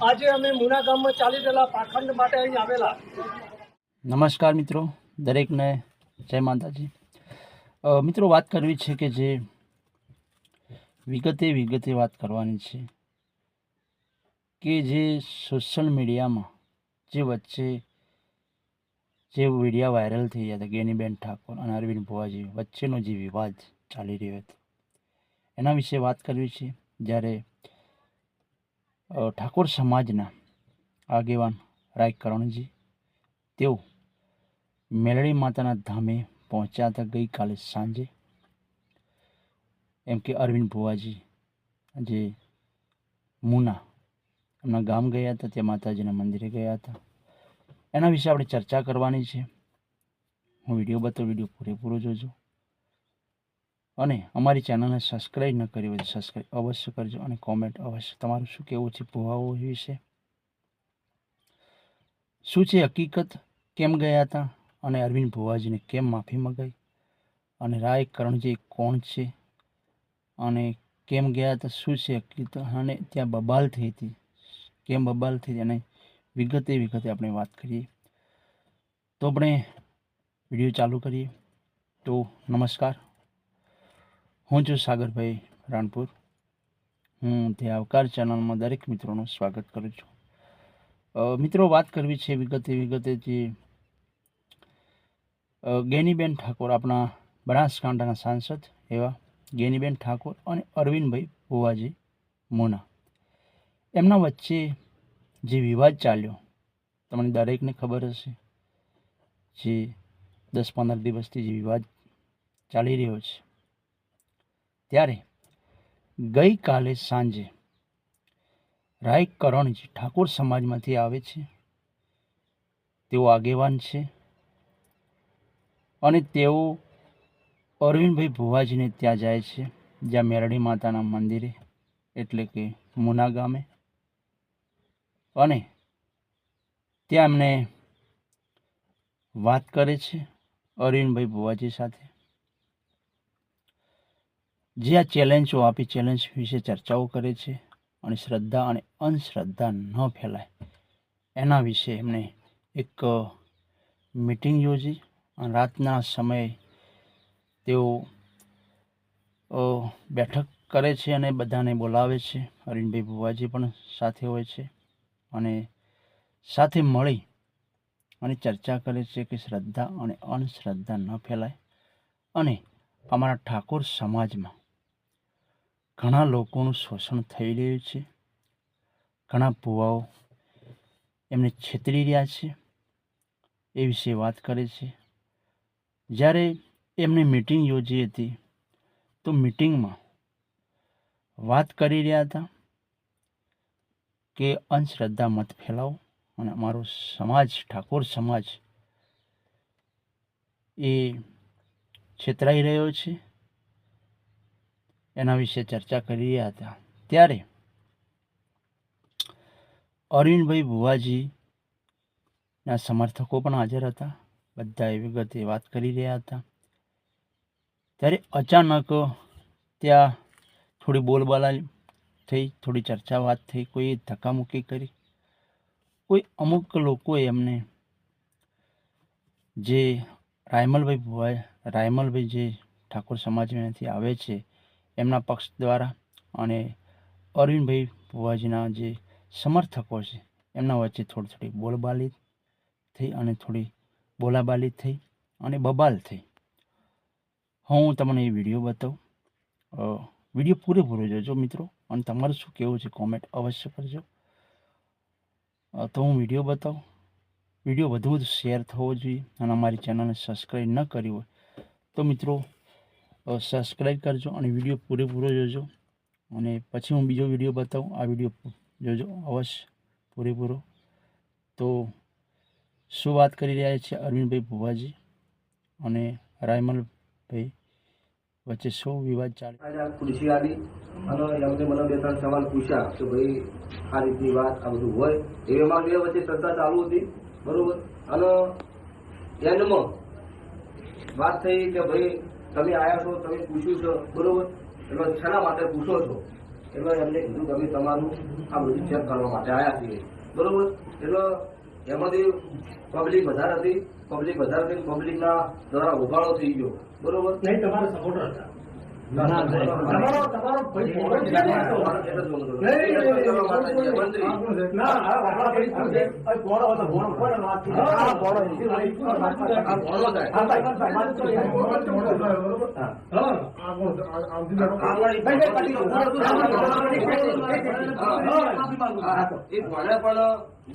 આજે અમે મુના ગામમાં ચાલી રહેલા પાખંડ માટે અહીં આવેલા। નમસ્કાર મિત્રો, દરેકને જય માતાજી। મિત્રો, વાત કરવી છે કે જે વિગતે વાત કરવાની છે કે જે સોશિયલ મીડિયામાં જે વચ્ચે જે વિડીયો વાયરલ થઈ ગયા હતા ગેનીબેન ઠાકોર અને અરવિંદ ભુવાજી વચ્ચેનો જે વિવાદ ચાલી રહ્યો હતો એના વિશે વાત કરવી છે। જ્યારે ઠાકોર સમાજના આગેવાન રાય કરણજી તેઓ મેલડી માતાના ધામે પહોંચ્યા હતા ગઈકાલે સાંજે। એમ કે અરવિંદ ભુવાજી જે મુના એમના ગામ ગયા હતા, તે માતાજીના મંદિરે ગયા હતા। એના વિશે આપણે ચર્ચા કરવાની છે। હું વિડીયો બતાવું, વિડીયો પૂરેપૂરો જોજો અને અમારી ચેનલને સબસ્ક્રાઈબ ન કરી હોય તો સબસ્ક્રાઈબ અવશ્ય કરજો અને કોમેન્ટ અવશ્ય તમારું શું કહેવું છે ભુવાઓ વિશે, શું છે હકીકત, કેમ ગયા હતા અને અરવિંદ ભુવાજીને કેમ માફી મંગાઈ અને રાય કરણજી કોણ છે અને કેમ ગયા હતા, શું છે હકીકત અને ત્યાં બબાલ થઈ હતી, કેમ બબાલ થઈ અને વિગતે આપણે વાત કરીએ। તો આપણે વિડીયો ચાલુ કરીએ। તો નમસ્કાર, હું છું સાગરભાઈ રાણપુર। હું તે આવકાર ચેનલમાં દરેક મિત્રોનું સ્વાગત કરું છું। મિત્રો, વાત કરવી છે વિગતે જે ગેનીબેન ઠાકોર, આપણા બનાસકાંઠાના સાંસદ એવા ગેનીબેન ઠાકોર અને અરવિંદભાઈ ભુવાજી મુના, એમના વચ્ચે જે વિવાદ ચાલ્યો તમને દરેકને ખબર હશે। જે 10-15 દિવસથી જે વિવાદ ચાલી રહ્યો છે, ત્યારે ગઈકાલે સાંજે રાય કરણજી ઠાકોર સમાજમાંથી આવે છે, તેઓ આગેવાન છે અને તેઓ અરવિંદભાઈ ભુવાજીને ત્યાં જાય છે, જ્યાં મેરડી માતાના મંદિરે એટલે કે મુના ગામે, અને ત્યાં એમને વાત કરે છે અરવિંદભાઈ ભુવાજી સાથે। જે આ ચેલેન્જો આપી, ચેલેન્જ વિશે ચર્ચાઓ કરે છે અને શ્રદ્ધા અને અંધશ્રદ્ધા ન ફેલાય એના વિશે એમણે એક મીટિંગ યોજી અને રાતના સમયે તેઓ બેઠક કરે છે અને બધાને બોલાવે છે। અરવિંદભાઈ ભુવાજી પણ સાથે હોય છે અને સાથે મળી અને ચર્ચા કરે છે કે શ્રદ્ધા અને અંધશ્રદ્ધા ન ફેલાય અને અમારા ઠાકોર સમાજમાં ઘણા લોકોનું શોષણ થઈ રહ્યું છે, ઘણા ભુવાઓ એમને છેતરી રહ્યા છે, એ વિશે વાત કરે છે। જ્યારે એમને મીટિંગ યોજી હતી તો મીટિંગમાં વાત કરી રહ્યા હતા કે અંધશ્રદ્ધા મત ફેલાવો અને અમારો સમાજ, ઠાકોર સમાજ એ છેતરાઈ રહ્યો છે, એના વિશે ચર્ચા કરી રહ્યા હતા। ત્યારે અરવિંદભાઈ ભુવાજીના સમર્થકો પણ હાજર હતા, બધા એ વિગતે વાત કરી રહ્યા હતા। ત્યારે અચાનક ત્યાં થોડી બોલબાલા થઈ, થોડી ચર્ચા વાત થઈ, કોઈ ધક્કામુક્કી કરી, કોઈ અમુક લોકોએ એમને જે રાયમલભાઈ જે ઠાકોર સમાજમાંથી આવે છે એમના પક્ષ દ્વારા અને અરવિંદભાઈ ભુવાજીના જે સમર્થકો છે એમના વચ્ચે થોડી બોલબાલી થઈ અને થોડી બોલાબાલી થઈ અને બબાલ થઈ। હું તમને એ વિડીયો બતાવું, વિડીયો પૂરેપૂરો જોજો મિત્રો અને તમારું શું કહેવું છે કોમેન્ટ અવશ્ય કરજો। તો હું વિડીયો બતાવું, વિડીયો વધુ શેર થવો જોઈએ અને અમારી ચેનલને સબસ્ક્રાઈબ ન કરી હોય તો મિત્રો સબસ્ક્રાઈબ કરજો અને વિડીયો પૂરેપૂરો જોજો અને પછી હું બીજો વિડીયો બતાવું। આ વિડીયો જોજો અવશ્ય પૂરેપૂરો। તો શું વાત કરી રહ્યા છે અરવિંદભાઈ ભુવાજી અને રાયમલભાઈ વચ્ચે શું વિવાદ ચાલે? ખુરશી આવી અને એમને મને 2-3 સવાલ પૂછ્યા કે ભાઈ આ રીતની વાત, આ બધું હોય એમાં બે વચ્ચે ચર્ચા ચાલુ હતી, બરોબર। અને એન્ડમાં વાત થઈ કે ભાઈ તમે આવ્યા છો, તમે પૂછ્યું છે, બરોબર, એટલે શેના માટે પૂછો છો? એટલે એમને કીધું કે અમે તમારું આ બધું ચેક કરવા માટે આવ્યા છીએ, બરોબર. એટલે એમાંથી પબ્લિક વધારે હતી, પબ્લિકના દ્વારા ઉભાળો થઈ ગયો, બરોબર. નહીં, તમારા સપોર્ટર હતા. તમારો ભાઈ પણ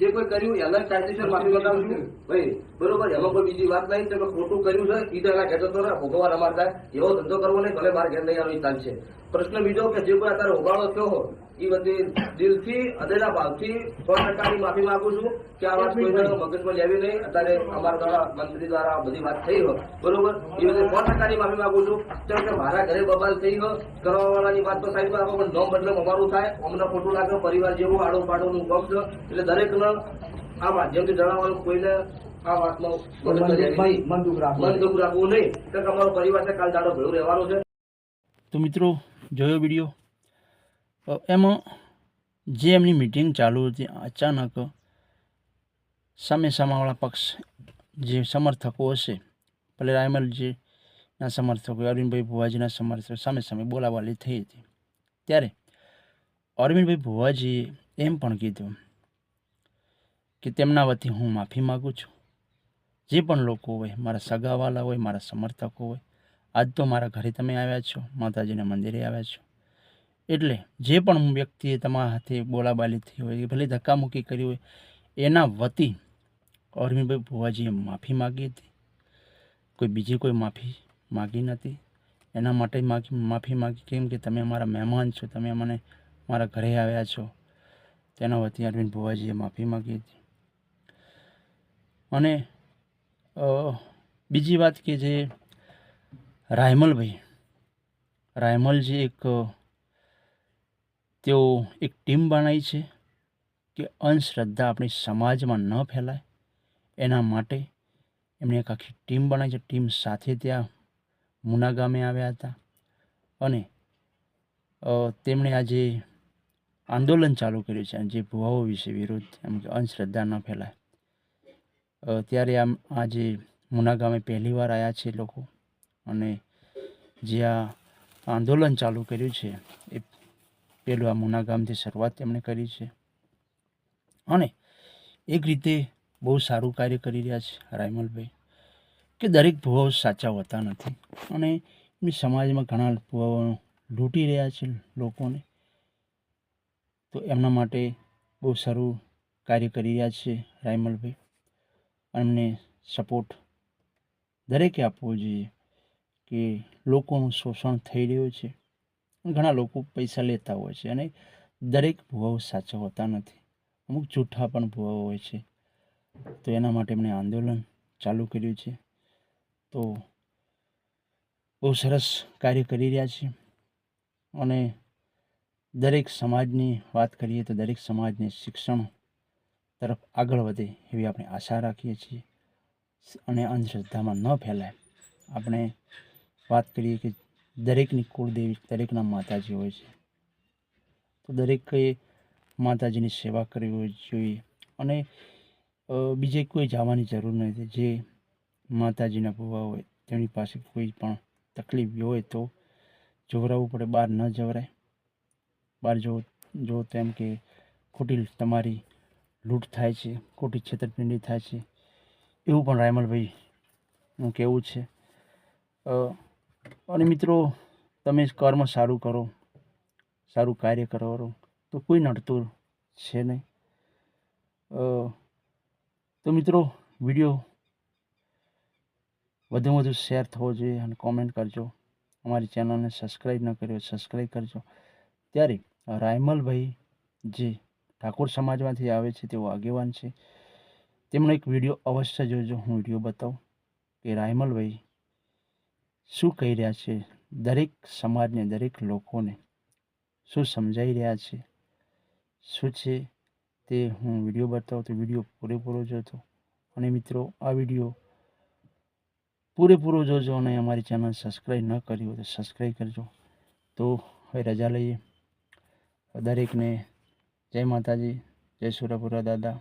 જે કોઈ કર્યું એના કાયદેસર માફી મંગાવું છું ભાઈ, બરોબર. એમાં કોઈ બીજી વાત નહીં કે ખોટું કર્યું છે ઈદના ઘેર તો ભોગવવા અમાર થાય એવો ધંધો કરવો નહીં, ભલે મારે ઘેર નહીં આવી ચાલશે. પ્રશ્ન બીજો કે જે કોઈ અત્યારે ઉગાડો થયો હો એ બધી દિલથી હૃદયના ભાવથી 100% માફી માંગુ છું કે આ વાત કોઈને મગજમાં લેવી નહીં. અત્યારે અમારા દ્વારા મંત્રી દ્વારા બધી વાત થઈ હોય, બરોબર. એ બધી 100% માફી માંગુ છું. કેમ કે મારા ઘરે બબાલ થઈ ગયો, કરવાવાળાની વાત તો સાઈડ રાખો, પણ નોમ બદલે અમારું થાય, અમને ખોટું લાગે, પરિવાર જેવું આડું પાડોનું કામ છે. એટલે દરેકને આ માધ્યમથી જણાવવાનું, કોઈને આ વાતમાં મન દુઃખ રાખવું નહીં, કે તમારો પરિવાર છે કાલ દાડો ભેળું રહેવાનું છે. તો મિત્રો જોયો વિડીયો, એમાં જે એમની મિટિંગ ચાલુ હતી અચાનક સામેવાળા પક્ષ જે સમર્થકો હશે, ભલે રાયમલજીના સમર્થકો, અરવિંદભાઈ ભુવાજીના સમર્થકો સામે બોલાવાલી થઈ હતી. ત્યારે અરવિંદભાઈ ભુવાજીએ એમ પણ કીધું કે તેમના વતી હું માફી માગું છું. જે પણ લોકો હોય, મારા સગાવાલા હોય, મારા સમર્થકો હોય, આજ તો મારા ઘરે તમે આવ્યા છો, માતાજીના મંદિરે આવ્યા છો, એટલે જે પણ વ્યક્તિએ તમારા હાથે બોલાબાલી થઈ હોય, ભલે ધક્કામુક્કી કરી હોય, એના વતી અરવિંદભાઈ ભુવાજીએ માફી માગી હતી. કોઈ બીજી કોઈ માફી માગી નથી. એના માટે માફી માગી કેમ કે તમે અમારા મહેમાન છો, તમે મને મારા ઘરે આવ્યા છો, તેના વતી અરવિંદ ભુવાજીએ માફી માગી હતી. અને બીજી વાત કે જે રાયમલજી તેઓ એક ટીમ બનાવી છે કે અંધશ્રદ્ધા આપણી સમાજમાં ન ફેલાય, એના માટે એમણે એક આખી ટીમ બનાવી છે. ટીમ સાથે ત્યાં મુના ગામે આવ્યા હતા અને તેમણે આજે આંદોલન ચાલુ કર્યું છે જે ભુવાઓ વિશે વિરોધ, એમ કે અંધશ્રદ્ધા ન ફેલાય. ત્યારે આજે મુના ગામે પહેલી વાર આવ્યા છે લોકો, અને જે આ આંદોલન ચાલુ કર્યું છે એ પહેલું આ મુના ગામથી શરૂઆત તેમણે કરી છે. અને એક રીતે બહુ સારું કાર્ય કરી રહ્યા છે રાયમલભાઈ, કે દરેક ભુવાઓ સાચા હોતા નથી અને એમની સમાજમાં ઘણા ભુવાઓ લૂંટી રહ્યા છે લોકોને. તો એમના માટે બહુ સારું કાર્ય કરી રહ્યા છે રાયમલભાઈ. એમને સપોર્ટ દરેકે આપવો જોઈએ કે લોકોનું શોષણ થઈ રહ્યું છે. ઘણા લોકો પૈસા લેતા હોય છે અને દરેક ભુવાઓ સાચા હોતા નથી, અમુક જૂઠા પણ ભુવાઓ હોય છે. તો એના માટે એમણે આંદોલન ચાલુ કર્યું છે. તો બહુ સરસ કાર્ય કરી રહ્યા છે. અને દરેક સમાજની વાત કરીએ તો દરેક સમાજને શિક્ષણ તરફ આગળ વધે એવી આપણે આશા રાખીએ છીએ અને અંધશ્રદ્ધામાં ન ફેલાય. આપણે વાત કરીએ કે દરેકની કુળદેવી, દરેકના માતાજી હોય છે, તો દરેકે માતાજીની સેવા કરવી જોઈએ અને બીજે કોઈ જવાની જરૂર નથી. જે માતાજીના ભુવા હોય તેની પાસે કોઈ પણ તકલીફ હોય તો જોવરાવવું પડે, બહાર ન જવરાય. બહાર જો તેમ કે ખોટી તમારી લૂંટ થાય છે, ખોટી છેતરપિંડી થાય છે, એવું પણ રાયમલભાઈનું કહેવું છે. અને મિત્રો, તમે કર્મ સારું કરો, સારું કાર્ય કરો તો કોઈ નડતું છે નહીં. તો મિત્રો, વિડીયો વધુમાં વધુ શેર થવો જોઈએ અને કોમેન્ટ કરજો. અમારી ચેનલને સબસ્ક્રાઈબ ન કર્યો સબસ્ક્રાઈબ કરજો. ત્યારે રાયમલભાઈ જે ઠાકોર સમાજમાંથી આવે છે, તેઓ આગેવાન છે, તેમનો એક વિડીયો અવશ્ય જોજો. હું વિડીયો બતાવું કે રાયમલભાઈ શું કહી રહ્યા છે, દરેક સમાજને, દરેક લોકોને શું સમજાઈ રહ્યા છે, શું છે તે હું વિડીયો બતાવું. તો વિડીયો પૂરેપૂરો જોજો. અને મિત્રો, આ વિડીયો પૂરેપૂરો જોજો અને અમારી ચેનલ સબસ્ક્રાઈબ ન કરી હોય તો સબસ્ક્રાઈબ કરજો. તો હવે રજા લઈએ. તો દરેકને જય માતાજી, જય સુરપુરા દાદા,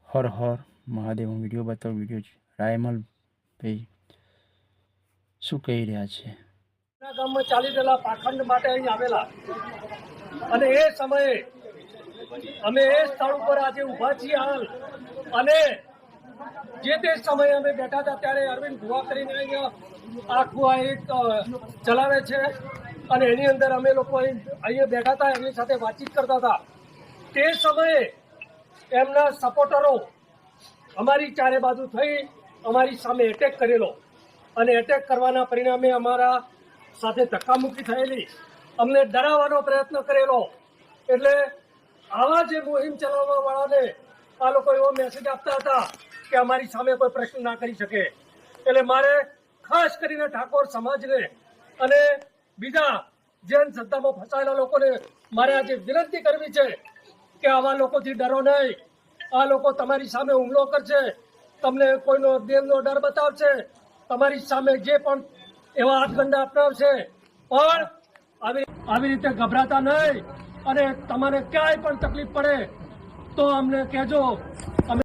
હર હર મહાદેવ. હું વિડીયો બતાવું. વિડીયો રાયમલભાઈ શું કહી રહ્યા છે. ગામમાં ચાલી રહેલા પાખંડ માટે અહીં આવેલા અને એ સમયે અમે એ સ્થળ ઉપર આજે ઊભા છીએ હાલ. અને જે તે સમયે અમે બેઠા હતા ત્યારે અરવિંદ ભુવા કરીને અહીંયા આખું આ એક ચલાવે છે અને એની અંદર અમે લોકો અહીંયા બેઠા હતા, એમની સાથે વાતચીત કરતા હતા. તે સમયે એમના સપોર્ટરો અમારી ચારે બાજુ થઈ અમારી સામે એટેક કરેલો અને એટેક કરવાના પરિણામે અમારા સાથે ધક્કામુક્કી થયેલી, અમને ડરાવવાનો પ્રયત્ન કરેલો. એટલે આવા જે મુહિમ ચલાવવા વાળાને આ લોકો એવો મેસેજ આપતા હતા કે અમારી સામે કોઈ પ્રશ્ન ના કરી શકે. એટલે મારે ખાસ કરીને ઠાકોર સમાજને અને બીજા જૈન શ્રદ્ધામાં ફસાયેલા લોકોને મારે આજે વિનંતી કરવી છે કે આવા લોકોથી ડરો નહીં. આ લોકો તમારી સામે હુમલો કરશે, તમને કોઈનો દેવનો ડર બતાવશે, તમારી સામે જે પણ એવા હાથગંડા અપનાવશે, પણ આવી રીતે ગભરાતા નહીં. અને તમારે ક્યાંય પણ તકલીફ પડે તો અમને કહેજો.